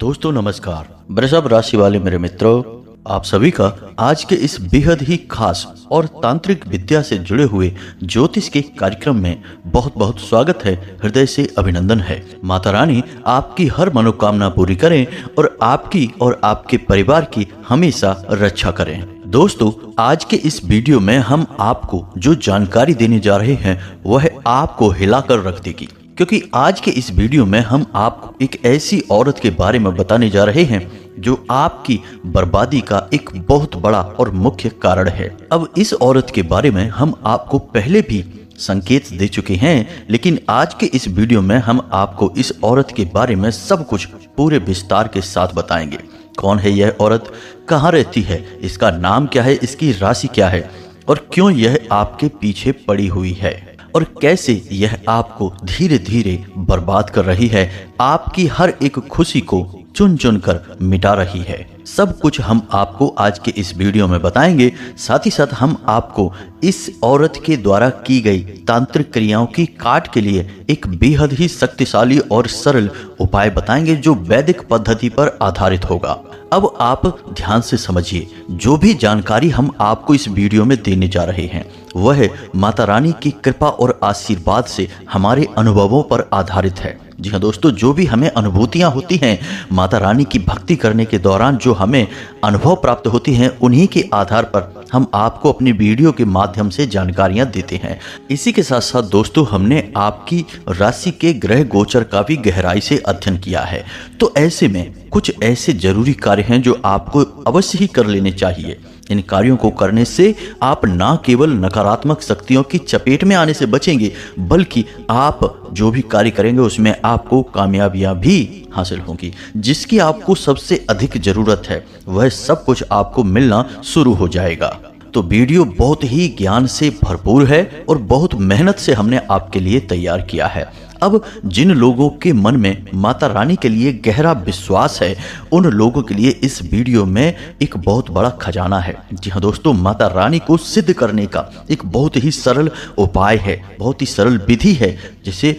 दोस्तों नमस्कार। वृषभ राशि वाले मेरे मित्रों, आप सभी का आज के इस बेहद ही खास और तांत्रिक विद्या से जुड़े हुए ज्योतिष के कार्यक्रम में बहुत बहुत स्वागत है। हृदय से अभिनंदन है। माता रानी आपकी हर मनोकामना पूरी करें और आपकी और आपके परिवार की हमेशा रक्षा करें। दोस्तों, आज के इस वीडियो में हम आपको जो जानकारी देने जा रहे हैं वह आपको हिलाकर रख देगी, क्योंकि आज के इस वीडियो में हम आपको एक ऐसी औरत के बारे में बताने जा रहे हैं जो आपकी बर्बादी का एक बहुत बड़ा और मुख्य कारण है। अब इस औरत के बारे में हम आपको पहले भी संकेत दे चुके हैं, लेकिन आज के इस वीडियो में हम आपको इस औरत के बारे में सब कुछ पूरे विस्तार के साथ बताएंगे। कौन है यह औरत, कहाँ रहती है, इसका नाम क्या है, इसकी राशि क्या है और क्यों यह आपके पीछे पड़ी हुई है और कैसे यह आपको धीरे धीरे बर्बाद कर रही है, आपकी हर एक खुशी को चुन चुन कर मिटा रही है। सब कुछ हम आपको आज के इस वीडियो में बताएंगे। साथ ही साथ हम आपको इस औरत के द्वारा की गई तांत्रिक क्रियाओं की काट के लिए एक बेहद ही शक्तिशाली और सरल उपाय बताएंगे जो वैदिक पद्धति पर आधारित होगा। अब आप ध्यान से समझिए, जो भी जानकारी हम आपको इस वीडियो में देने जा रहे हैं वह माता रानी की कृपा और आशीर्वाद से हमारे अनुभवों पर आधारित है। जी हाँ दोस्तों, जो भी हमें अनुभूतियां होती हैं माता रानी की भक्ति करने के दौरान, जो हमें अनुभव प्राप्त होती हैं, उन्हीं के आधार पर हम आपको अपनी वीडियो के माध्यम से जानकारियां देते हैं। इसी के साथ साथ दोस्तों, हमने आपकी राशि के ग्रह गोचर का भी गहराई से अध्ययन किया है। तो ऐसे में कुछ ऐसे जरूरी कार्य हैं जो आपको अवश्य ही कर लेने चाहिए। इन कार्यों को करने से आप ना केवल नकारात्मक शक्तियों की चपेट में आने से बचेंगे, बल्कि आप जो भी कार्य करेंगे उसमें आपको कामयाबियां भी हासिल होंगी। जिसकी आपको सबसे अधिक जरूरत है वह सब कुछ आपको मिलना शुरू हो जाएगा। तो वीडियो बहुत ही ज्ञान से भरपूर है और बहुत मेहनत से हमने आपके लिए तैयार किया है। अब जिन लोगों के मन में माता रानी के लिए गहरा विश्वास है, उन लोगों के लिए इस वीडियो में एक बहुत बड़ा खजाना है। जी हाँ दोस्तों, माता रानी को सिद्ध करने का एक बहुत ही सरल उपाय है, बहुत ही सरल विधि है, जिसे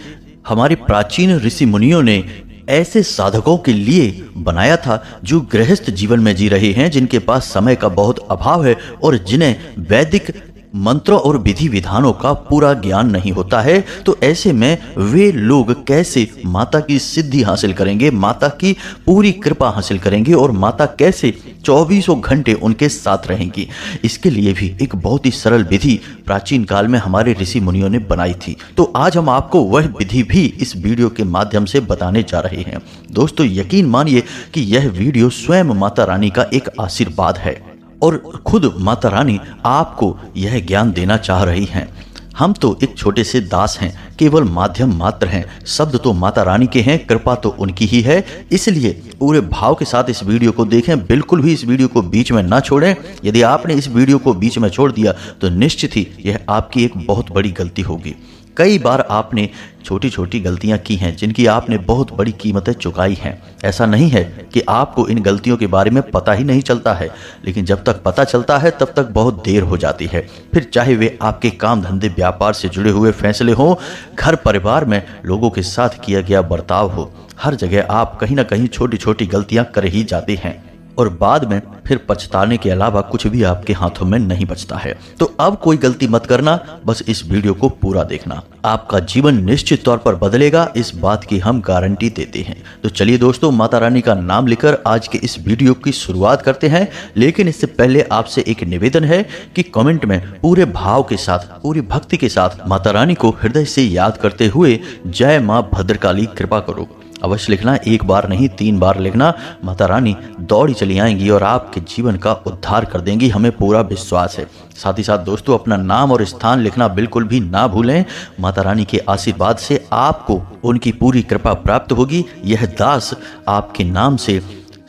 हमारे प्राचीन ऋषि मुनियों ने ऐसे साधकों के लिए बनाया था जो गृहस्थ जीवन में जी रहे हैं, जिनके पास समय का बहुत अभाव है और जिन्हें वैदिक मंत्रों और विधि विधानों का पूरा ज्ञान नहीं होता है। तो ऐसे में वे लोग कैसे माता की सिद्धि हासिल करेंगे, माता की पूरी कृपा हासिल करेंगे और माता कैसे 24 घंटे उनके साथ रहेंगी, इसके लिए भी एक बहुत ही सरल विधि प्राचीन काल में हमारे ऋषि मुनियों ने बनाई थी। तो आज हम आपको वह विधि भी इस वीडियो के माध्यम से बताने जा रहे हैं। दोस्तों, यकीन मानिए कि यह वीडियो स्वयं माता रानी का एक आशीर्वाद है और खुद माता रानी आपको यह ज्ञान देना चाह रही हैं। हम तो एक छोटे से दास हैं, केवल माध्यम मात्र हैं। शब्द तो माता रानी के हैं, कृपा तो उनकी ही है। इसलिए पूरे भाव के साथ इस वीडियो को देखें, बिल्कुल भी इस वीडियो को बीच में ना छोड़ें। यदि आपने इस वीडियो को बीच में छोड़ दिया तो निश्चित ही यह आपकी एक बहुत बड़ी गलती होगी। कई बार आपने छोटी छोटी गलतियां की हैं जिनकी आपने बहुत बड़ी कीमतें चुकाई हैं। ऐसा नहीं है कि आपको इन गलतियों के बारे में पता ही नहीं चलता है, लेकिन जब तक पता चलता है तब तक बहुत देर हो जाती है। फिर चाहे वे आपके काम धंधे व्यापार से जुड़े हुए फैसले हों, घर परिवार में लोगों के साथ किया गया बर्ताव हो, हर जगह आप कहीं ना कहीं छोटी छोटी गलतियां कर ही जाते हैं और बाद में फिर पछताने के अलावा कुछ भी आपके हाथों में नहीं बचता है। तो अब कोई गलती मत करना, बस इस वीडियो को पूरा देखना। आपका जीवन निश्चित तौर पर बदलेगा, इस बात की हम गारंटी देते हैं। तो चलिए दोस्तों, माता रानी का नाम लेकर आज के इस वीडियो की शुरुआत करते हैं। लेकिन इससे पहले आपसे एक निवेदन है कि कमेंट में पूरे भाव के साथ, पूरी भक्ति के साथ माता रानी को हृदय से याद करते हुए जय माँ भद्रकाली कृपा करो अवश्य लिखना। एक बार नहीं, 3 बार लिखना। माता रानी दौड़ी चली आएंगी और आपके जीवन का उद्धार कर देंगी, हमें पूरा विश्वास है। साथ ही साथ दोस्तों, अपना नाम और स्थान लिखना बिल्कुल भी ना भूलें। माता रानी के आशीर्वाद से आपको उनकी पूरी कृपा प्राप्त होगी। यह दास आपके नाम से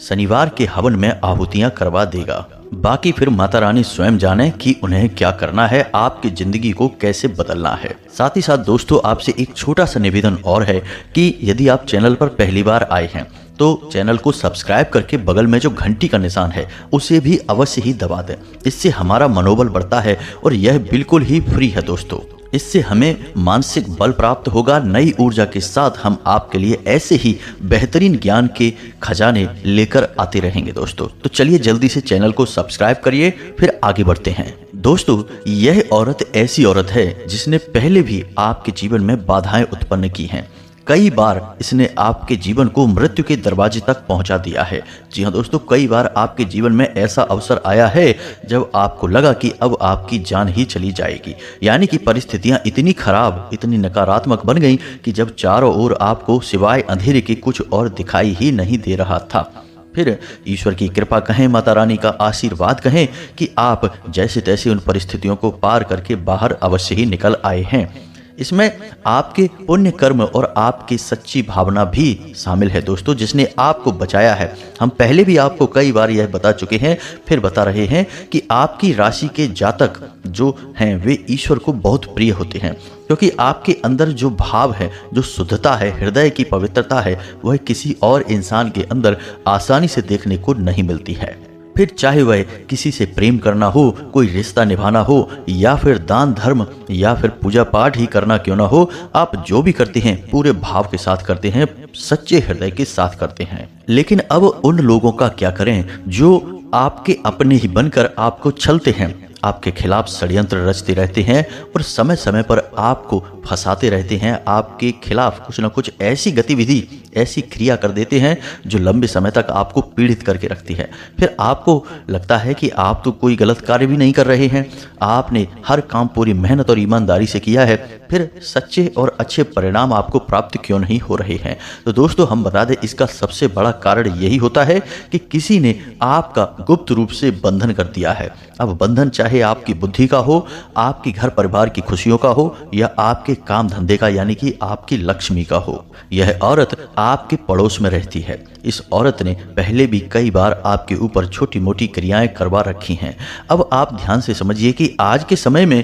शनिवार के हवन में आहुतियां करवा देगा। बाकी फिर माता रानी स्वयं जाने कि उन्हें क्या करना है, आपकी जिंदगी को कैसे बदलना है। साथ ही साथ दोस्तों, आपसे एक छोटा सा निवेदन और है कि यदि आप चैनल पर पहली बार आए हैं तो चैनल को सब्सक्राइब करके बगल में जो घंटी का निशान है उसे भी अवश्य ही दबा दें। इससे हमारा मनोबल बढ़ता है और यह बिल्कुल ही फ्री है दोस्तों। इससे हमें मानसिक बल प्राप्त होगा। नई ऊर्जा के साथ हम आपके लिए ऐसे ही बेहतरीन ज्ञान के खजाने लेकर आते रहेंगे दोस्तों। तो चलिए जल्दी से चैनल को सब्सक्राइब करिए, फिर आगे बढ़ते हैं। दोस्तों, यह औरत ऐसी औरत है जिसने पहले भी आपके जीवन में बाधाएं उत्पन्न की हैं। कई बार इसने आपके जीवन को मृत्यु के दरवाजे तक पहुंचा दिया है। जी हाँ दोस्तों, कई बार आपके जीवन में ऐसा अवसर आया है जब आपको लगा कि अब आपकी जान ही चली जाएगी, यानी कि परिस्थितियां इतनी खराब, इतनी नकारात्मक बन गईं कि जब चारों ओर आपको सिवाय अंधेरे के कुछ और दिखाई ही नहीं दे रहा था। फिर ईश्वर की कृपा कहें, माता रानी का आशीर्वाद कहें कि आप जैसे तैसे उन परिस्थितियों को पार करके बाहर अवश्य ही निकल आए हैं। इसमें आपके पुण्य कर्म और आपकी सच्ची भावना भी शामिल है दोस्तों, जिसने आपको बचाया है। हम पहले भी आपको कई बार यह बता चुके हैं, फिर बता रहे हैं कि आपकी राशि के जातक जो हैं वे ईश्वर को बहुत प्रिय होते हैं, क्योंकि आपके अंदर जो भाव है, जो शुद्धता है, हृदय की पवित्रता है, वह किसी और इंसान के अंदर आसानी से देखने को नहीं मिलती है। फिर चाहे वह किसी से प्रेम करना हो, कोई रिश्ता निभाना हो, या फिर दान धर्म या फिर पूजा पाठ ही करना क्यों ना हो, आप जो भी करते हैं पूरे भाव के साथ करते हैं, सच्चे हृदय के साथ करते हैं। लेकिन अब उन लोगों का क्या करें जो आपके अपने ही बनकर आपको छलते हैं, आपके खिलाफ षड्यंत्र रचते रहते हैं और समय समय पर आपको फंसाते रहते हैं, आपके खिलाफ कुछ ना कुछ ऐसी गतिविधि, ऐसी क्रिया कर देते हैं जो लंबे समय तक आपको पीड़ित करके रखती है। फिर आपको लगता है कि आप तो कोई गलत कार्य भी नहीं कर रहे हैं, आपने हर काम पूरी मेहनत और ईमानदारी से किया है, फिर सच्चे और अच्छे परिणाम आपको प्राप्त क्यों नहीं हो रहे हैं। तो दोस्तों, हम बता दें, इसका सबसे बड़ा कारण यही होता है कि किसी ने आपका गुप्त रूप से बंधन कर दिया है। अब बंधन चाहे आपकी बुद्धि का हो, आपके घर परिवार की खुशियों का हो, या आपके काम धंधे का यानी कि आपकी लक्ष्मी का हो। यह औरत आपके पड़ोस में रहती है। इस औरत ने पहले भी कई बार आपके ऊपर छोटी मोटी क्रियाएं करवा रखी हैं। अब आप ध्यान से समझिए कि आज के समय में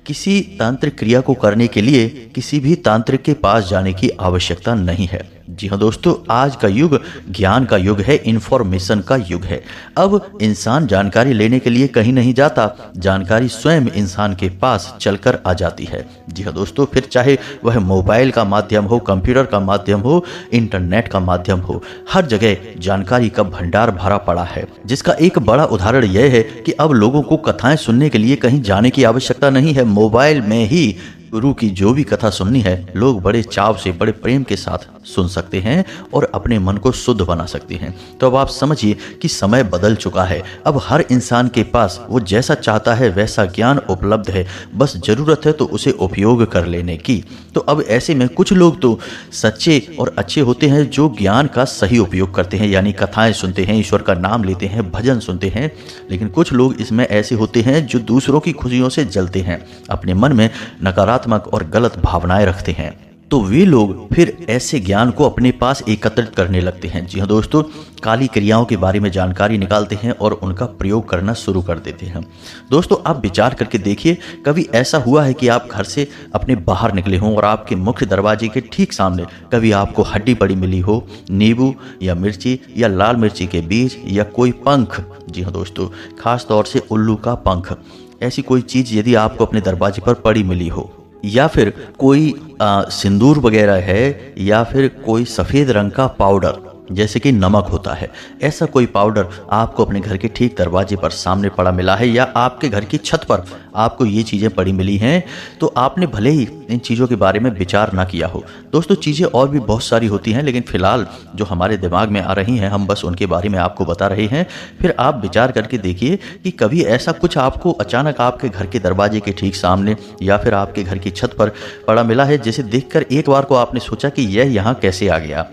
किसी तांत्रिक क्रिया को करने के लिए किसी भी तांत्रिक के पास जाने की आवश्यकता नहीं है। जी हाँ दोस्तों, आज का युग ज्ञान का युग है, इंफॉर्मेशन का युग है। अब इंसान जानकारी लेने के लिए कहीं नहीं जाता, जानकारी स्वयं इंसान के पास चलकर आ जाती है। जी हाँ दोस्तों, फिर चाहे वह मोबाइल का माध्यम हो, कंप्यूटर का माध्यम हो, इंटरनेट का माध्यम हो, हर जगह जानकारी का भंडार भरा पड़ा है। जिसका एक बड़ा उदाहरण यह है कि अब लोगों को कथाएं सुनने के लिए कहीं जाने की आवश्यकता नहीं है। मोबाइल में ही गुरु की जो भी कथा सुननी है, लोग बड़े चाव से, बड़े प्रेम के साथ सुन सकते हैं और अपने मन को शुद्ध बना सकते हैं। तो अब आप समझिए कि समय बदल चुका है। अब हर इंसान के पास वो जैसा चाहता है वैसा ज्ञान उपलब्ध है, बस जरूरत है तो उसे उपयोग कर लेने की। तो अब ऐसे में कुछ लोग तो सच्चे और अच्छे होते हैं जो ज्ञान का सही उपयोग करते हैं, यानी कथाएं सुनते हैं, ईश्वर का नाम लेते हैं, भजन सुनते हैं। लेकिन कुछ लोग इसमें ऐसे होते हैं जो दूसरों की खुशियों से जलते हैं, अपने मन में नकारात्मक और गलत भावनाएं रखते हैं। तो वे लोग फिर ऐसे ज्ञान को अपने पास एकत्रित करने लगते हैं। जी हाँ दोस्तों, काली क्रियाओं के बारे में जानकारी निकालते हैं और उनका प्रयोग करना शुरू कर देते हैं। दोस्तों, आप विचार करके देखिए, कभी ऐसा हुआ है कि आप घर से अपने बाहर निकले हों और आपके मुख्य दरवाजे के ठीक सामने कभी आपको हड्डी पड़ी मिली हो, नींबू या मिर्ची या लाल मिर्ची के बीज या कोई पंख। जी हाँ दोस्तों, खास तौर से उल्लू का पंख, ऐसी कोई चीज़ यदि आपको अपने दरवाजे पर पड़ी मिली हो, या फिर कोई सिंदूर वगैरह है, या फिर कोई सफ़ेद रंग का पाउडर जैसे कि नमक होता है, ऐसा कोई पाउडर आपको अपने घर के ठीक दरवाजे पर सामने पड़ा मिला है, या आपके घर की छत पर आपको ये चीज़ें पड़ी मिली हैं, तो आपने भले ही इन चीज़ों के बारे में विचार ना किया हो। दोस्तों, चीज़ें और भी बहुत सारी होती हैं, लेकिन फ़िलहाल जो हमारे दिमाग में आ रही हैं हम बस उनके बारे में आपको बता रहे हैं। फिर आप विचार करके देखिए कि कभी ऐसा कुछ आपको अचानक आपके घर के दरवाजे के ठीक सामने या फिर आपके घर की छत पर पड़ा मिला है, जिसे देखकर एक बार को आपने सोचा कि यह यहाँ कैसे आ गया,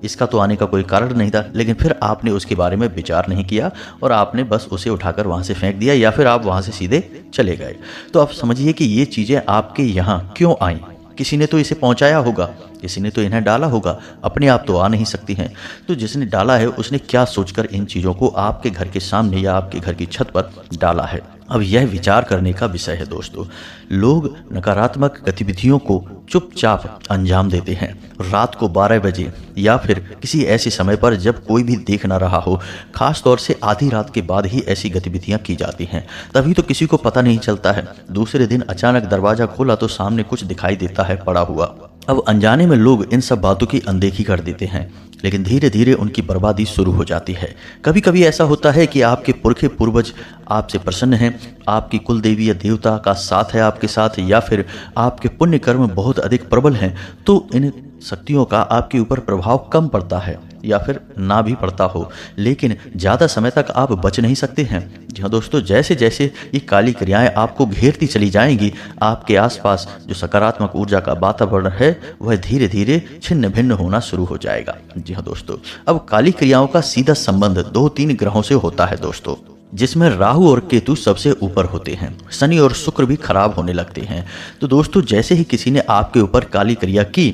इसका तो आने का कोई कारण नहीं था, लेकिन फिर आपने उसके बारे में विचार नहीं किया और आपने बस उसे उठाकर वहाँ से फेंक दिया, या फिर आप वहाँ से सीधे चले गए। तो आप समझिए कि ये चीज़ें आपके यहाँ क्यों आईं। किसी ने तो इसे पहुँचाया होगा, किसी ने तो इन्हें डाला होगा, अपने आप तो आ नहीं सकती हैं। तो जिसने डाला है उसने क्या सोचकर इन चीज़ों को आपके घर के सामने या आपके घर की छत पर डाला है। अब यह विचार करने का विषय है दोस्तों। लोग नकारात्मक गतिविधियों को चुपचाप अंजाम देते हैं रात को 12 बजे या फिर किसी ऐसे समय पर जब कोई भी देख ना रहा हो। खास तौर से आधी रात के बाद ही ऐसी गतिविधियां की जाती हैं, तभी तो किसी को पता नहीं चलता है। दूसरे दिन अचानक दरवाजा खोला तो सामने कुछ दिखाई देता है पड़ा हुआ। अब अनजाने में लोग इन सब बातों की अनदेखी कर देते हैं, लेकिन धीरे धीरे उनकी बर्बादी शुरू हो जाती है। कभी कभी ऐसा होता है कि आपके पुरखे पूर्वज आपसे प्रसन्न हैं, आपकी कुल देवी या देवता का साथ है आपके साथ, या फिर आपके पुण्य कर्म बहुत अधिक प्रबल हैं, तो इन शक्तियों का आपके ऊपर प्रभाव कम पड़ता है या फिर ना भी पड़ता हो, लेकिन ज़्यादा समय तक आप बच नहीं सकते हैं। जी हाँ दोस्तों, जैसे जैसे ये काली क्रियाएं आपको घेरती चली जाएंगी, आपके आसपास जो सकारात्मक ऊर्जा का वातावरण है वह धीरे धीरे छिन्न भिन्न होना शुरू हो जाएगा। जी हाँ दोस्तों, अब काली क्रियाओं का सीधा संबंध 2-3 ग्रहों से होता है दोस्तों, जिसमें राहु और केतु सबसे ऊपर होते हैं। शनि और शुक्र भी खराब होने लगते हैं। तो दोस्तों, जैसे ही किसी ने आपके ऊपर काली क्रिया की,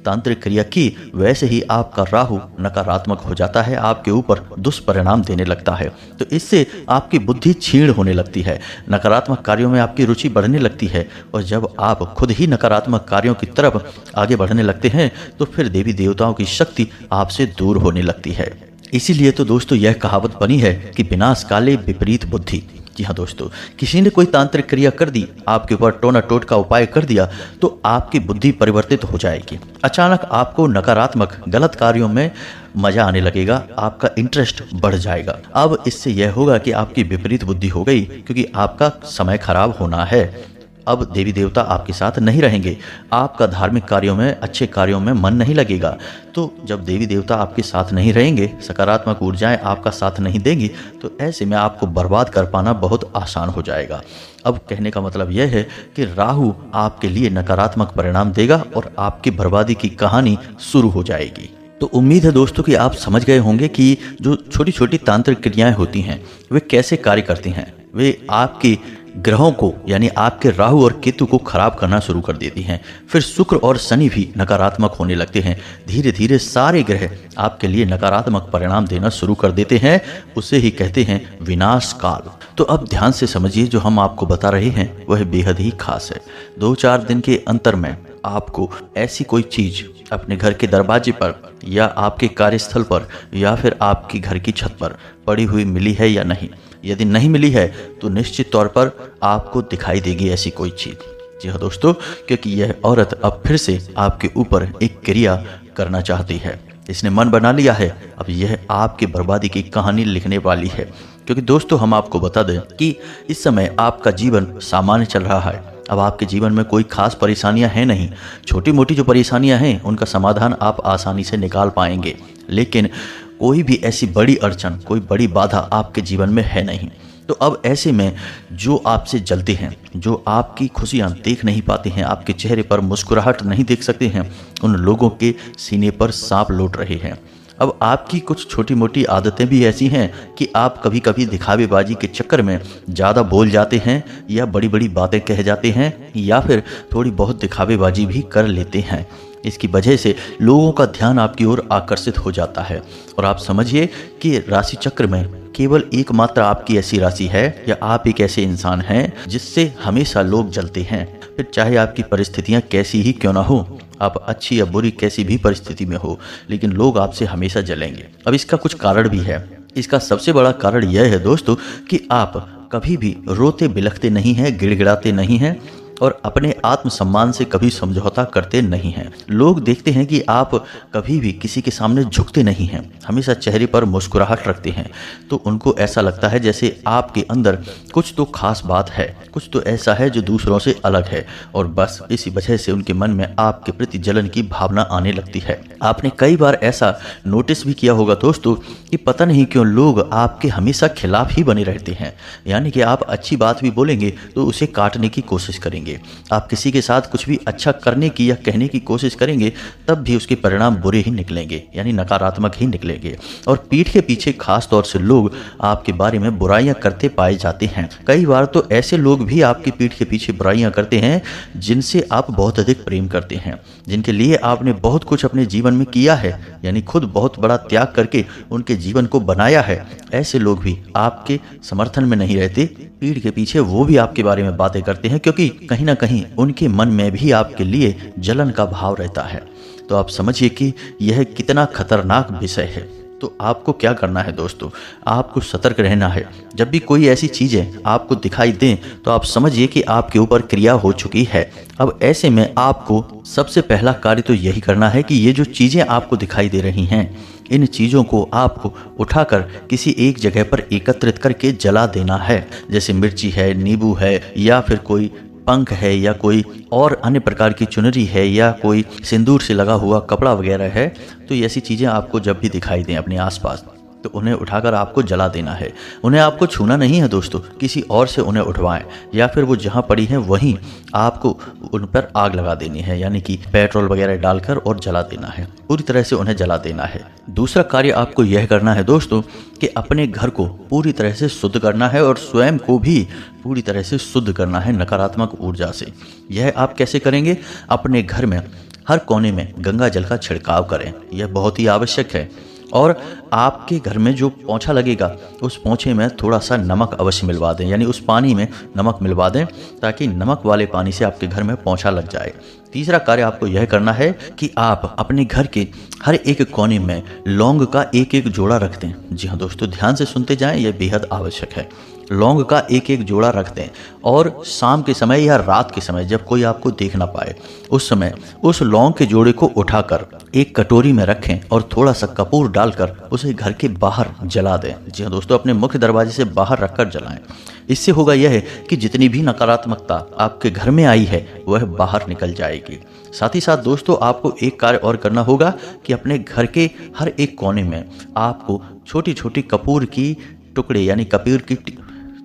तांत्रिक क्रिया की, वैसे ही आपका राहु नकारात्मक हो जाता है, आपके ऊपर दुष्परिणाम देने लगता है। तो इससे आपकी बुद्धि क्षीण होने लगती है, नकारात्मक कार्यों में आपकी रुचि बढ़ने लगती है, और जब आप खुद ही नकारात्मक कार्यों की तरफ आगे बढ़ने लगते हैं तो फिर देवी देवताओं की शक्ति आपसे दूर होने लगती है। इसीलिए तो दोस्तों यह कहावत बनी है कि विनाश काले विपरीत बुद्धि। जी हाँ दोस्तों, किसी ने कोई तांत्रिक क्रिया कर दी, आपके ऊपर टोना टोट का उपाय कर दिया, तो आपकी बुद्धि परिवर्तित हो जाएगी। अचानक आपको नकारात्मक गलत कार्यों में मजा आने लगेगा, आपका इंटरेस्ट बढ़ जाएगा। अब इससे यह होगा कि आपकी विपरीत बुद्धि हो गई, क्योंकि आपका समय खराब होना है। अब देवी देवता आपके साथ नहीं रहेंगे, आपका धार्मिक कार्यों में, अच्छे कार्यों में मन नहीं लगेगा। तो जब देवी देवता आपके साथ नहीं रहेंगे, सकारात्मक ऊर्जाएं आपका साथ नहीं देंगी, तो ऐसे में आपको बर्बाद कर पाना बहुत आसान हो जाएगा। अब कहने का मतलब यह है कि राहु आपके लिए नकारात्मक परिणाम देगा और आपकी बर्बादी की कहानी शुरू हो जाएगी। तो उम्मीद है दोस्तों कि आप समझ गए होंगे कि जो छोटी छोटी तांत्रिक क्रियाएं होती हैं वे कैसे कार्य करती हैं। वे आपकी ग्रहों को, यानी आपके राहु और केतु को खराब करना शुरू कर देती हैं। फिर शुक्र और शनि भी नकारात्मक होने लगते हैं। धीरे धीरे सारे ग्रह आपके लिए नकारात्मक परिणाम देना शुरू कर देते हैं। उसे ही कहते हैं विनाश काल। तो अब ध्यान से समझिए, जो हम आपको बता रहे हैं वह बेहद ही खास है। 2-4 दिन के अंतर में आपको ऐसी कोई चीज अपने घर के दरवाजे पर या आपके कार्यस्थल पर या फिर आपकी घर की छत पर पड़ी हुई मिली है या नहीं। यदि नहीं मिली है तो निश्चित तौर पर आपको दिखाई देगी ऐसी कोई चीज। जी हाँ दोस्तों, क्योंकि यह औरत अब फिर से आपके ऊपर एक क्रिया करना चाहती है। इसने मन बना लिया है, अब यह आपकी बर्बादी की कहानी लिखने वाली है। क्योंकि दोस्तों, हम आपको बता दें कि इस समय आपका जीवन सामान्य चल रहा है। अब आपके जीवन में कोई खास परेशानियां हैं नहीं। छोटी मोटी जो परेशानियां हैं उनका समाधान आप आसानी से निकाल पाएंगे, लेकिन कोई भी ऐसी बड़ी अड़चन, कोई बड़ी बाधा आपके जीवन में है नहीं। तो अब ऐसे में जो आपसे जलते हैं, जो आपकी खुशियां देख नहीं पाते हैं, आपके चेहरे पर मुस्कुराहट नहीं देख सकते हैं, उन लोगों के सीने पर सांप लौट रहे हैं। अब आपकी कुछ छोटी मोटी आदतें भी ऐसी हैं कि आप कभी कभी दिखावेबाजी के चक्कर में ज़्यादा बोल जाते हैं या बड़ी बड़ी बातें कह जाते हैं या फिर थोड़ी बहुत दिखावेबाजी भी कर लेते हैं। इसकी वजह से लोगों का ध्यान आपकी ओर आकर्षित हो जाता है। और आप समझिए कि राशि चक्र में केवल एकमात्र आपकी ऐसी राशि है या आप एक ऐसे इंसान हैं जिससे हमेशा लोग जलते हैं। फिर चाहे आपकी परिस्थितियां कैसी ही क्यों ना हो, आप अच्छी या बुरी कैसी भी परिस्थिति में हो, लेकिन लोग आपसे हमेशा जलेंगे। अब इसका कुछ कारण भी है। इसका सबसे बड़ा कारण यह है दोस्तों कि आप कभी भी रोते बिलखते नहीं हैं, गिड़गिड़ाते नहीं हैं और अपने आत्मसम्मान से कभी समझौता करते नहीं हैं। लोग देखते हैं कि आप कभी भी किसी के सामने झुकते नहीं हैं, हमेशा चेहरे पर मुस्कुराहट रखते हैं। तो उनको ऐसा लगता है जैसे आपके अंदर कुछ तो खास बात है, कुछ तो ऐसा है जो दूसरों से अलग है, और बस इसी वजह से उनके मन में आपके प्रति जलन की भावना आने लगती है। आपने कई बार ऐसा नोटिस भी किया होगा दोस्तों कि पता नहीं क्यों लोग आपके हमेशा खिलाफ ही बने रहते हैं। यानी कि आप अच्छी बात भी बोलेंगे तो उसे काटने की कोशिश करेंगे, निकलेंगे। आप किसी के साथ कुछ भी अच्छा करने की या कहने की कोशिश करेंगे तब भी उसके परिणाम बुरे ही निकलेंगे, यानी नकारात्मक ही निकलेंगे। और पीठ के पीछे खास तौर से लोग आपके बारे में बुराइयां करते पाए जाते हैं। कई बार तो ऐसे लोग भी आपकी पीठ के पीछे बुराइयां करते हैं जिनसे आप बहुत अधिक प्रेम करते हैं, जिनके लिए आपने बहुत कुछ अपने जीवन में किया है, यानी खुद बहुत बड़ा त्याग करके उनके जीवन को बनाया है। ऐसे लोग भी आपके समर्थन में नहीं रहते, पीठ के पीछे वो भी आपके बारे में बातें करते हैं, क्योंकि कहीं ना कहीं उनके मन में भी आपके लिए जलन का भाव रहता है। तो आप समझिए कि यह कितना खतरनाक विषय है। तो आपको क्या करना है दोस्तों, आपको सतर्क रहना है। जब भी कोई ऐसी चीज़ें आपको दिखाई दें तो आप समझिए कि आपके ऊपर क्रिया हो चुकी है। अब ऐसे में आपको सबसे पहला कार्य तो यही करना है कि ये जो चीज़ें आपको दिखाई दे रही हैं, इन चीज़ों को आपको उठाकर किसी एक जगह पर एकत्रित करके जला देना है। जैसे मिर्ची है, नींबू है, या फिर कोई पंख है, या कोई और अन्य प्रकार की चुनरी है, या कोई सिंदूर से लगा हुआ कपड़ा वगैरह है। तो ऐसी चीज़ें आपको जब भी दिखाई दें अपने आसपास तो उन्हें उठाकर आपको जला देना है। उन्हें आपको छूना नहीं है दोस्तों, किसी और से उन्हें उठवाएं, या फिर वो जहाँ पड़ी हैं वहीं आपको उन पर आग लगा देनी है, यानी कि पेट्रोल वगैरह डालकर और जला देना है, पूरी तरह से उन्हें जला देना है। दूसरा कार्य आपको यह करना है दोस्तों कि अपने घर को पूरी तरह से शुद्ध करना है और स्वयं को भी पूरी तरह से शुद्ध करना है नकारात्मक ऊर्जा से। यह आप कैसे करेंगे? अपने घर में हर कोने में गंगा जल का छिड़काव करें, यह बहुत ही आवश्यक है। और आपके घर में जो पोंछा लगेगा उस पोंछे में थोड़ा सा नमक अवश्य मिलवा दें, यानी उस पानी में नमक मिलवा दें ताकि नमक वाले पानी से आपके घर में पोंछा लग जाए। तीसरा कार्य आपको यह करना है कि आप अपने घर के हर एक कोने में लौंग का एक एक जोड़ा रख दें। जी हाँ दोस्तों, ध्यान से सुनते जाएं, यह बेहद आवश्यक है। लौंग का एक एक जोड़ा रख दें और शाम के समय या रात के समय जब कोई आपको देख ना पाए उस समय उस लौंग के जोड़े को उठाकर एक कटोरी में रखें और थोड़ा सा कपूर डालकर उसे घर के बाहर जला दें। जी हाँ दोस्तों, अपने मुख्य दरवाजे से बाहर रखकर जलाएं। इससे होगा यह है कि जितनी भी नकारात्मकता आपके घर में आई है वह बाहर निकल जाएगी। साथ ही साथ दोस्तों आपको एक कार्य और करना होगा कि अपने घर के हर एक कोने में आपको छोटी छोटी कपूर की टुकड़े, यानी कपूर की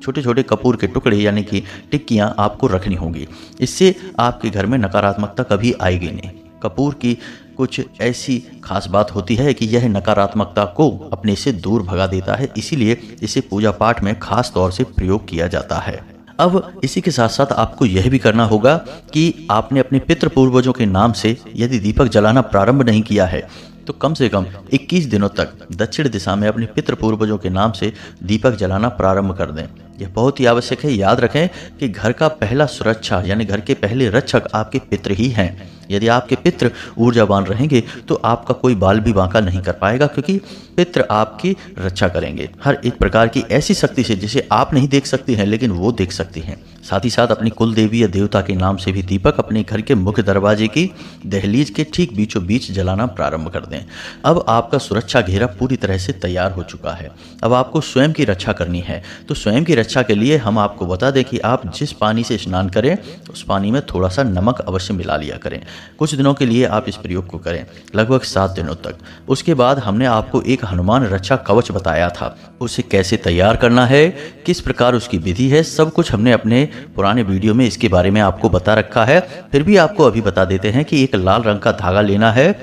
छोटे छोटे कपूर के टुकड़े यानी कि टिक्कियाँ आपको रखनी होंगी। इससे आपके घर में नकारात्मकता कभी आएगी नहीं। कपूर की कुछ ऐसी खास बात होती है कि यह नकारात्मकता को अपने से दूर भगा देता है, इसीलिए इसे पूजा पाठ में खास तौर से प्रयोग किया जाता है। अब इसी के साथ साथ आपको यह भी करना होगा कि आपने अपने पितृ पूर्वजों के नाम से यदि दीपक जलाना प्रारंभ नहीं किया है तो कम से कम 21 दिनों तक दक्षिण दिशा में अपने पितृ पूर्वजों के नाम से दीपक जलाना प्रारंभ कर दें। यह बहुत ही आवश्यक है। याद रखें कि घर का पहला सुरक्षा यानी घर के पहले रक्षक आपके पितृ ही हैं। यदि आपके पितृ ऊर्जावान रहेंगे तो आपका कोई बाल भी बांका नहीं कर पाएगा, क्योंकि पितृ आपकी रक्षा करेंगे हर एक प्रकार की ऐसी शक्ति से जिसे आप नहीं देख सकती हैं लेकिन वो देख सकती हैं। साथ ही साथ अपनी कुल देवी या देवता के नाम से भी दीपक अपने घर के मुख्य दरवाजे की दहलीज के ठीक बीचों बीच जलाना प्रारंभ कर दें। अब आपका सुरक्षा घेरा पूरी तरह से तैयार हो चुका है। अब आपको स्वयं की रक्षा करनी है। तो स्वयं की रक्षा के लिए हम आपको बता दें कि आप जिस पानी से स्नान करें उस पानी में थोड़ा सा नमक अवश्य मिला लिया करें। कुछ दिनों के लिए आप इस प्रयोग को करें, लगभग 7 दिनों तक। उसके बाद हमने आपको एक हनुमान रक्षा कवच बताया था, उसे कैसे तैयार करना है, किस प्रकार उसकी विधि है, सब कुछ हमने अपने पुराने वीडियो में इसके बारे में आपको बता रखा है। फिर भी आपको अभी बता देते हैं कि एक लाल रंग का धागा लेना है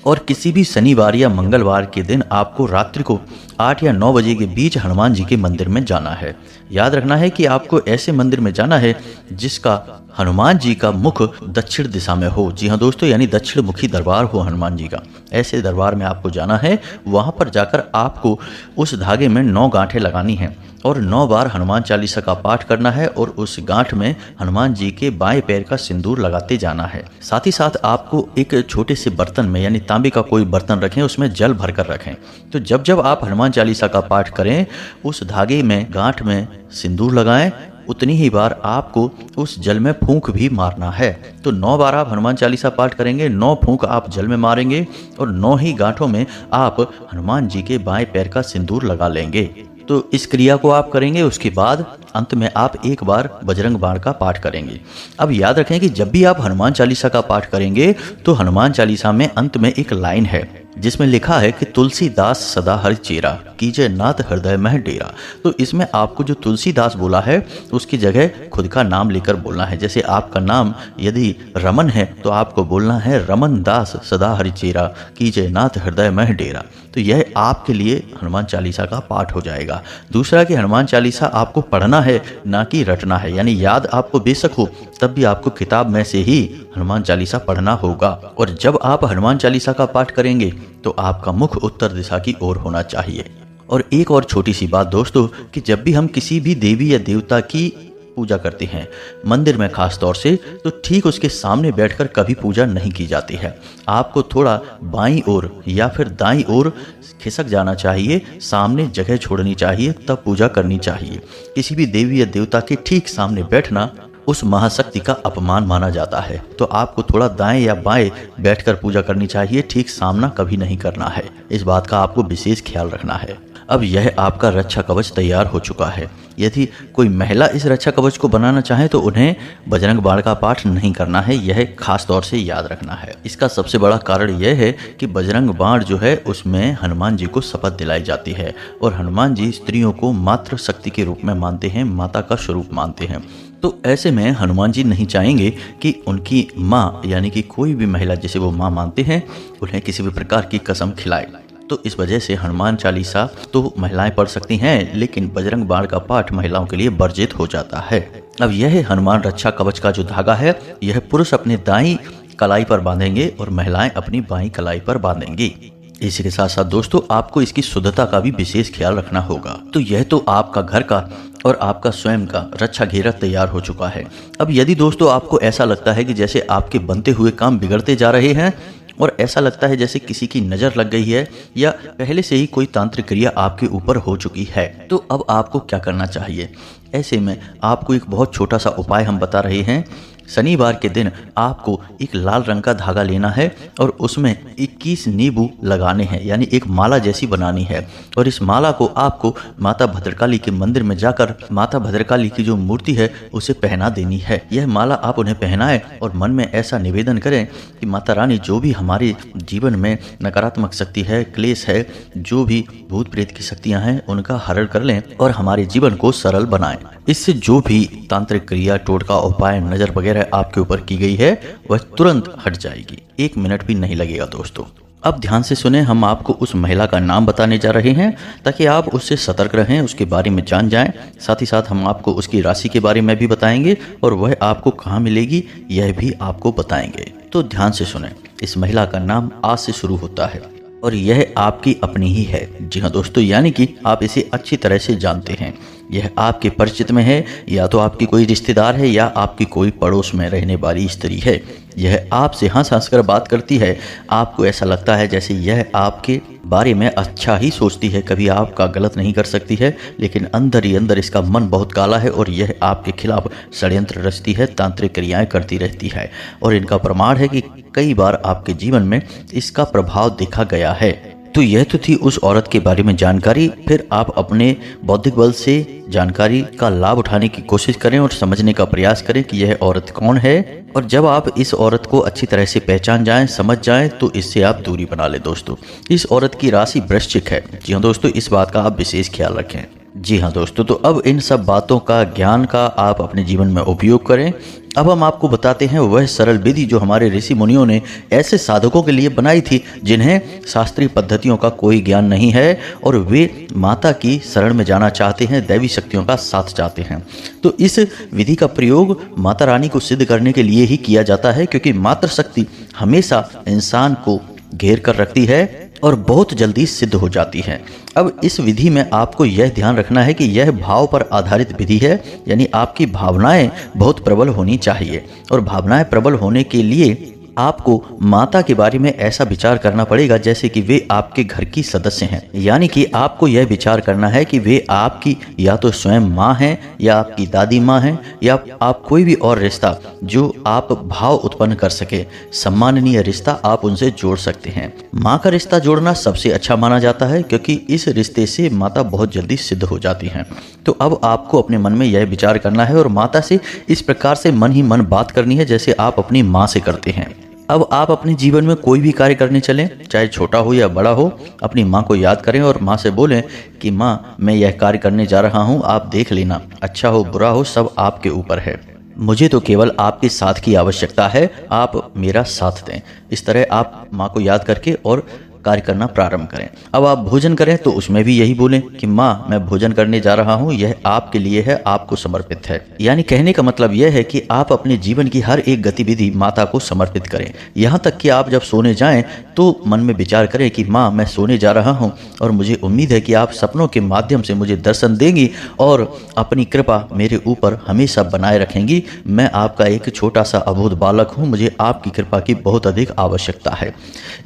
और किसी भी शनिवार या मंगलवार के दिन आपको रात्रि को 8 या 9 बजे के बीच हनुमान जी के मंदिर में जाना है। याद रखना है कि आपको ऐसे मंदिर में जाना है जिसका हनुमान जी का मुख दक्षिण दिशा में हो। जी हाँ दोस्तों, यानी दक्षिण मुखी दरबार हो हनुमान जी का। ऐसे दरबार में आपको जाना है। वहाँ पर जाकर आपको उस धागे में 9 गांठें लगानी हैं और 9 बार हनुमान चालीसा का पाठ करना है और उस गांठ में हनुमान जी के बाएं पैर का सिंदूर लगाते जाना है। साथ ही साथ आपको एक छोटे से बर्तन में यानी तांबे का कोई बर्तन रखें, उसमें जल भर कर रखें। तो जब जब आप हनुमान चालीसा का पाठ करें उस धागे में गांठ में सिंदूर लगाएं, उतनी ही बार आपको उस जल में फूंक भी मारना है। तो 9 बार आप हनुमान चालीसा पाठ करेंगे, 9 फूंक आप जल में मारेंगे और 9 ही गांठों में आप हनुमान जी के बाएं पैर का सिंदूर लगा लेंगे। तो इस क्रिया को आप करेंगे। उसके बाद अंत में आप एक बार बजरंग बाण का पाठ करेंगे। अब याद रखें कि जब भी आप हनुमान चालीसा का पाठ करेंगे तो हनुमान चालीसा में अंत में एक लाइन है जिसमें लिखा है कि तुलसीदास सदा हरि चेरा, कीजय नाथ हृदय मह डेरा। तो इसमें आपको जो तुलसीदास बोला है उसकी जगह खुद का नाम लेकर बोलना है। जैसे आपका नाम यदि रमन है तो आपको बोलना है रमन दास सदा हरि चेरा, कीजय नाथ हृदय मह डेरा। तो यह आपके लिए हनुमान चालीसा का पाठ हो जाएगा। दूसरा कि हनुमान चालीसा आपको पढ़ना है, ना कि रटना है। यानी याद आपको बेशक हो, तब भी आपको किताब में से ही हनुमान चालीसा पढ़ना होगा। और जब आप हनुमान चालीसा का पाठ करेंगे तो आपका मुख उत्तर दिशा की ओर होना चाहिए। और एक और छोटी सी बात दोस्तों, कि जब भी हम किसी भी देवी या देवता की पूजा करते हैं मंदिर में खास तौर से, तो ठीक उसके सामने बैठकर कभी पूजा नहीं की जाती है। आपको थोड़ा बाईं ओर या फिर दाईं ओर खिसक जाना चाहिए, सामने जगह छोड़नी चाहिए, तब पूजा करनी चाहिए। किसी भी देवी या देवता के ठीक सामने बैठना उस महाशक्ति का अपमान माना जाता है। तो आपको थोड़ा दाएं या बाएं बैठकर पूजा करनी चाहिए, ठीक सामना कभी नहीं करना है। इस बात का आपको विशेष ख्याल रखना है। अब यह आपका रक्षा कवच तैयार हो चुका है। यदि कोई महिला इस रक्षा कवच को बनाना चाहे तो उन्हें बजरंग बाण का पाठ नहीं करना है, यह खास तौर से याद रखना है। इसका सबसे बड़ा कारण यह है कि बजरंग बाण जो है उसमें हनुमान जी को शपथ दिलाई जाती है, और हनुमान जी स्त्रियों को मातृ शक्ति के रूप में मानते हैं, माता का स्वरूप मानते हैं। तो ऐसे में हनुमान जी नहीं चाहेंगे कि उनकी माँ यानी कि कोई भी महिला जिसे वो माँ मानते हैं उन्हें किसी भी प्रकार की कसम खिलाए। तो इस वजह से हनुमान चालीसा तो महिलाएं पढ़ सकती हैं, लेकिन बजरंग बाण का पाठ महिलाओं के लिए वर्जित हो जाता है। अब यह हनुमान रक्षा कवच का जो धागा है, यह पुरुष अपने दाईं कलाई पर बांधेंगे और महिलाएं अपनी बाईं कलाई पर बांधेंगी। इसी के साथ साथ दोस्तों आपको इसकी शुद्धता का भी विशेष ख्याल रखना होगा। तो यह तो आपका घर का और आपका स्वयं का रक्षा घेरा तैयार हो चुका है। अब यदि दोस्तों आपको ऐसा लगता है कि जैसे आपके बनते हुए काम बिगड़ते जा रहे हैं और ऐसा लगता है जैसे किसी की नज़र लग गई है या पहले से ही कोई तांत्रिक क्रिया आपके ऊपर हो चुकी है, तो अब आपको क्या करना चाहिए? ऐसे में आपको एक बहुत छोटा सा उपाय हम बता रहे हैं। शनिवार के दिन आपको एक लाल रंग का धागा लेना है और उसमें 21 नींबू लगाने हैं, यानी एक माला जैसी बनानी है। और इस माला को आपको माता भद्रकाली के मंदिर में जाकर माता भद्रकाली की जो मूर्ति है उसे पहना देनी है। यह माला आप उन्हें पहनाएं और मन में ऐसा निवेदन करें कि माता रानी जो भी हमारे जीवन में नकारात्मक शक्ति है, क्लेश है, जो भी भूत प्रेत की शक्तियां हैं उनका हरण कर लें और हमारे जीवन को सरल बनाएं। इससे जो भी तांत्रिक क्रिया, टोटका, उपाय, नजर वगैरह आपके ऊपर की गई है वह तुरंत हट जाएगी। 1 मिनट भी नहीं लगेगा दोस्तों। अब ध्यान से सुने, हम आपको उस महिला का नाम बताने जा रहे हैं ताकि आप उससे सतर्क रहें, उसके बारे में जान जाएं। साथ ही साथ हम आपको उसकी राशि के बारे में भी बताएंगे और वह आपको कहाँ मिलेगी यह भी आपको बताएंगे। तो ध्यान से सुने, इस महिला का नाम आ से शुरू होता है और यह आपकी अपनी ही है। जी हाँ दोस्तों, यानी कि आप इसे अच्छी तरह से जानते हैं। यह आपके परिचित में है, या तो आपकी कोई रिश्तेदार है या आपकी कोई पड़ोस में रहने वाली स्त्री है। यह आपसे हंस हंस कर बात करती है। आपको ऐसा लगता है जैसे यह आपके बारे में अच्छा ही सोचती है, कभी आपका गलत नहीं कर सकती है, लेकिन अंदर ही अंदर इसका मन बहुत काला है और यह आपके खिलाफ षड्यंत्र रचती है, तांत्रिक क्रियाएं करती रहती है। और इनका प्रमाण है कि कई बार आपके जीवन में इसका प्रभाव देखा गया है। तो यह तो थी उस औरत के बारे में जानकारी। फिर आप अपने बौद्धिक बल से जानकारी का लाभ उठाने की कोशिश करें और समझने का प्रयास करें कि यह औरत कौन है। और जब आप इस औरत को अच्छी तरह से पहचान जाएं, समझ जाएं, तो इससे आप दूरी बना लें दोस्तों। इस औरत की राशि वृश्चिक है। जी हाँ दोस्तों, इस बात का आप विशेष ख्याल रखें। जी हाँ दोस्तों, तो अब इन सब बातों का, ज्ञान का आप अपने जीवन में उपयोग करें। अब हम आपको बताते हैं वह सरल विधि जो हमारे ऋषि मुनियों ने ऐसे साधकों के लिए बनाई थी जिन्हें शास्त्रीय पद्धतियों का कोई ज्ञान नहीं है और वे माता की शरण में जाना चाहते हैं, दैवी शक्तियों का साथ चाहते हैं। तो इस विधि का प्रयोग माता रानी को सिद्ध करने के लिए ही किया जाता है, क्योंकि मातृशक्ति हमेशा इंसान को घेर कर रखती है और बहुत जल्दी सिद्ध हो जाती है। अब इस विधि में आपको यह ध्यान रखना है कि यह भाव पर आधारित विधि है, यानी आपकी भावनाएं बहुत प्रबल होनी चाहिए। और भावनाएं प्रबल होने के लिए आपको माता के बारे में ऐसा विचार करना पड़ेगा जैसे कि वे आपके घर की सदस्य हैं। यानी कि आपको यह विचार करना है कि वे आपकी या तो स्वयं माँ हैं या आपकी दादी माँ हैं या आप कोई भी और रिश्ता जो आप भाव उत्पन्न कर सके, सम्माननीय रिश्ता आप उनसे जोड़ सकते हैं। माँ का रिश्ता जोड़ना सबसे अच्छा माना जाता है, क्योंकि इस रिश्ते से माता बहुत जल्दी सिद्ध हो जाती हैं। तो अब आपको अपने मन में यह विचार करना है और माता से इस प्रकार से मन ही मन बात करनी है जैसे आप अपनी माँ से करते हैं। अब आप अपने जीवन में कोई भी कार्य करने चलें, चाहे छोटा हो या बड़ा हो, अपनी माँ को याद करें और माँ से बोलें कि माँ मैं यह कार्य करने जा रहा हूँ, आप देख लेना, अच्छा हो बुरा हो सब आपके ऊपर है, मुझे तो केवल आपके साथ की आवश्यकता है, आप मेरा साथ दें। इस तरह आप माँ को याद करके और कार्य करना प्रारंभ करें। अब आप भोजन करें तो उसमें भी यही बोलें कि माँ मैं भोजन करने जा रहा हूँ, यह आपके लिए है, आपको समर्पित है। यानी कहने का मतलब यह है कि आप अपने जीवन की हर एक गतिविधि माता को समर्पित करें। यहाँ तक कि आप जब सोने जाएं तो मन में विचार करें कि माँ मैं सोने जा रहा हूँ और मुझे उम्मीद है कि आप सपनों के माध्यम से मुझे दर्शन देंगी और अपनी कृपा मेरे ऊपर हमेशा बनाए रखेंगी। मैं आपका एक छोटा सा अबोध बालक हूँ, मुझे आपकी कृपा की बहुत अधिक आवश्यकता है।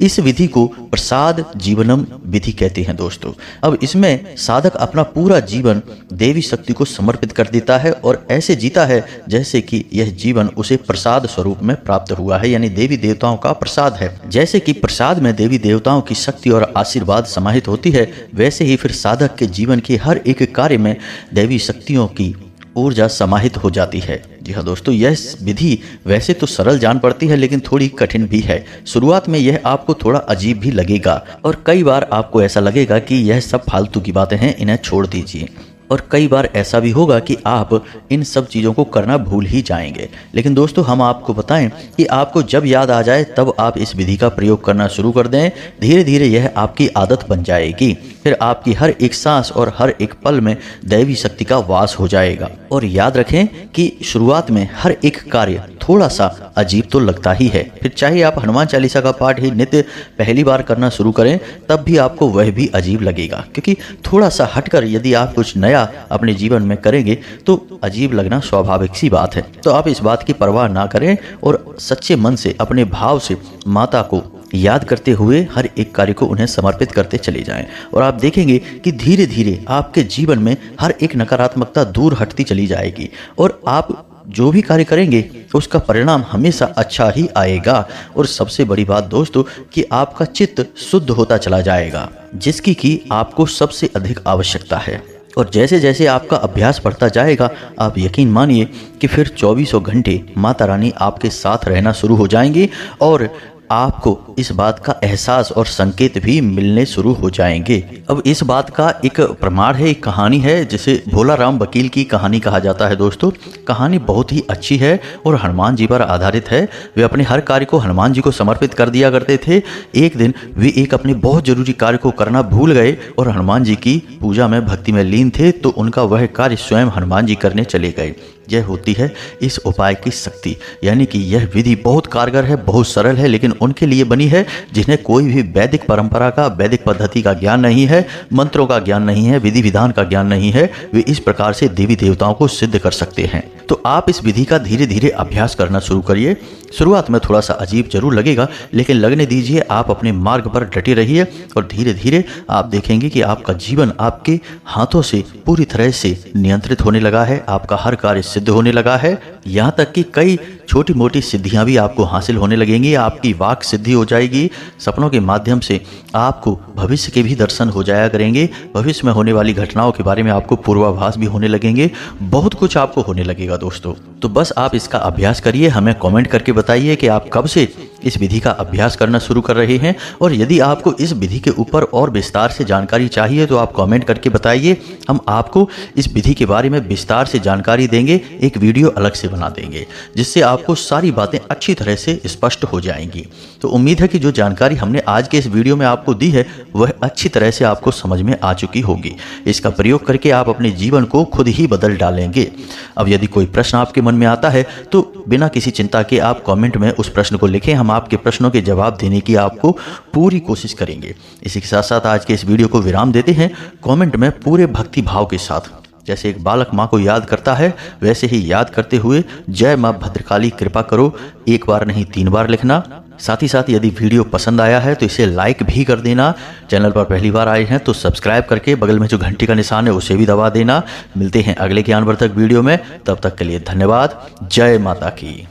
इस विधि को प्रसाद जीवनम विधि कहते हैं दोस्तों। अब इसमें साधक अपना पूरा जीवन देवी शक्ति को समर्पित कर देता है और ऐसे जीता है जैसे कि यह जीवन उसे प्रसाद स्वरूप में प्राप्त हुआ है, यानी देवी देवताओं का प्रसाद है। जैसे कि प्रसाद में देवी देवताओं की शक्ति और आशीर्वाद समाहित होती है, वैसे ही फिर साधक के जीवन के हर एक कार्य में देवी शक्तियों की ऊर्जा समाहित हो जाती है। जी हाँ दोस्तों, यह विधि वैसे तो सरल जान पड़ती है लेकिन थोड़ी कठिन भी है। शुरुआत में यह आपको थोड़ा अजीब भी लगेगा और कई बार आपको ऐसा लगेगा कि यह सब फालतू की बातें हैं, इन्हें छोड़ दीजिए। और कई बार ऐसा भी होगा कि आप इन सब चीज़ों को करना भूल ही जाएंगे। लेकिन दोस्तों हम आपको बताएं कि आपको जब याद आ जाए तब आप इस विधि का प्रयोग करना शुरू कर दें। धीरे धीरे यह आपकी आदत बन जाएगी, फिर आपकी हर एक सांस और हर एक पल में दैवी शक्ति का वास हो जाएगा। और याद रखें कि शुरुआत में हर एक कार्य थोड़ा सा अजीब तो लगता ही है, फिर चाहे आप हनुमान चालीसा का पाठ ही नित्य पहली बार करना शुरू करें तब भी आपको वह भी अजीब लगेगा, क्योंकि थोड़ा सा हटकर यदि आप कुछ नया अपने जीवन में करेंगे तो अजीब लगना स्वाभाविक सी बात है। तो आप इस बात की परवाह ना करें और सच्चे मन से अपने भाव से माता को याद करते हुए हर एक कार्य को उन्हें समर्पित करते चले जाएं और आप देखेंगे कि धीरे धीरे आपके जीवन में हर एक नकारात्मकता दूर हटती चली जाएगी और आप जो भी कार्य करेंगे उसका परिणाम हमेशा अच्छा ही आएगा। और सबसे बड़ी बात दोस्तों कि आपका चित्त शुद्ध होता चला जाएगा, जिसकी कि आपको सबसे अधिक आवश्यकता है। और जैसे जैसे आपका अभ्यास बढ़ता जाएगा आप यकीन मानिए कि फिर 24 घंटे माता रानी आपके साथ रहना शुरू हो जाएंगी और आपको इस बात का एहसास और संकेत भी मिलने शुरू हो जाएंगे। अब इस बात का एक प्रमाण है, एक कहानी है जिसे भोला राम वकील की कहानी कहा जाता है। दोस्तों कहानी बहुत ही अच्छी है और हनुमान जी पर आधारित है। वे अपने हर कार्य को हनुमान जी को समर्पित कर दिया करते थे। एक दिन वे एक अपने बहुत जरूरी कार्य को करना भूल गए और हनुमान जी की पूजा में भक्ति में लीन थे, तो उनका वह कार्य स्वयं हनुमान जी करने चले गए। यह होती है इस उपाय की शक्ति, यानी कि यह विधि बहुत कारगर है, बहुत सरल है, लेकिन उनके लिए बनी है जिन्हें कोई भी वैदिक परंपरा का, वैदिक पद्धति का ज्ञान नहीं है, मंत्रों का ज्ञान नहीं है, विधि विधान का ज्ञान नहीं है। वे इस प्रकार से देवी देवताओं को सिद्ध कर सकते हैं। तो आप इस विधि का धीरे धीरे अभ्यास करना शुरू करिए। शुरुआत में थोड़ा सा अजीब जरूर लगेगा, लेकिन लगने दीजिए, आप अपने मार्ग पर डटे रहिए और धीरे धीरे आप देखेंगे कि आपका जीवन आपके हाथों से पूरी तरह से नियंत्रित होने लगा है, आपका हर कार्य सिद्ध होने लगा है। यहाँ तक कि कई छोटी मोटी सिद्धियां भी आपको हासिल होने लगेंगी। आपकी वाक सिद्धि हो जाएगी। सपनों के माध्यम से आपको भविष्य के भी दर्शन हो जाया करेंगे। भविष्य में होने वाली घटनाओं के बारे में आपको पूर्वाभास भी होने लगेंगे। बहुत कुछ आपको होने लगेगा दोस्तों। तो बस आप इसका अभ्यास करिए, हमें कमेंट करके बताइए कि आप कब से इस विधि का अभ्यास करना शुरू कर रहे हैं। और यदि आपको इस विधि के ऊपर और विस्तार से जानकारी चाहिए तो आप कमेंट करके बताइए। हम आपको इस विधि के बारे में विस्तार से जानकारी देंगे, एक वीडियो अलग से बना देंगे जिससे आपको सारी बातें अच्छी तरह से स्पष्ट हो जाएंगी। तो उम्मीद है कि जो जानकारी हमने आज के इस वीडियो में आपको दी है वह अच्छी तरह से आपको समझ में आ चुकी होगी। इसका प्रयोग करके आप अपने जीवन को खुद ही बदल डालेंगे। अब यदि कोई प्रश्न आपके मन में आता है तो बिना किसी चिंता के आप कमेंट में उस प्रश्न को लिखें। हम आपके प्रश्नों के जवाब देने की आपको पूरी कोशिश करेंगे। इसी के साथ साथ आज के इस वीडियो को विराम देते हैं। कमेंट में पूरे भक्ति भाव के साथ, जैसे एक बालक माँ को याद करता है वैसे ही याद करते हुए जय माँ भद्रकाली कृपा करो एक बार नहीं 3 बार लिखना। साथ ही साथ यदि वीडियो पसंद आया है तो इसे लाइक भी कर देना। चैनल पर पहली बार आए हैं तो सब्सक्राइब करके बगल में जो घंटी का निशान है उसे भी दबा देना। मिलते हैं अगले ज्ञानवर्धक वीडियो में, तब तक के लिए धन्यवाद। जय माता की।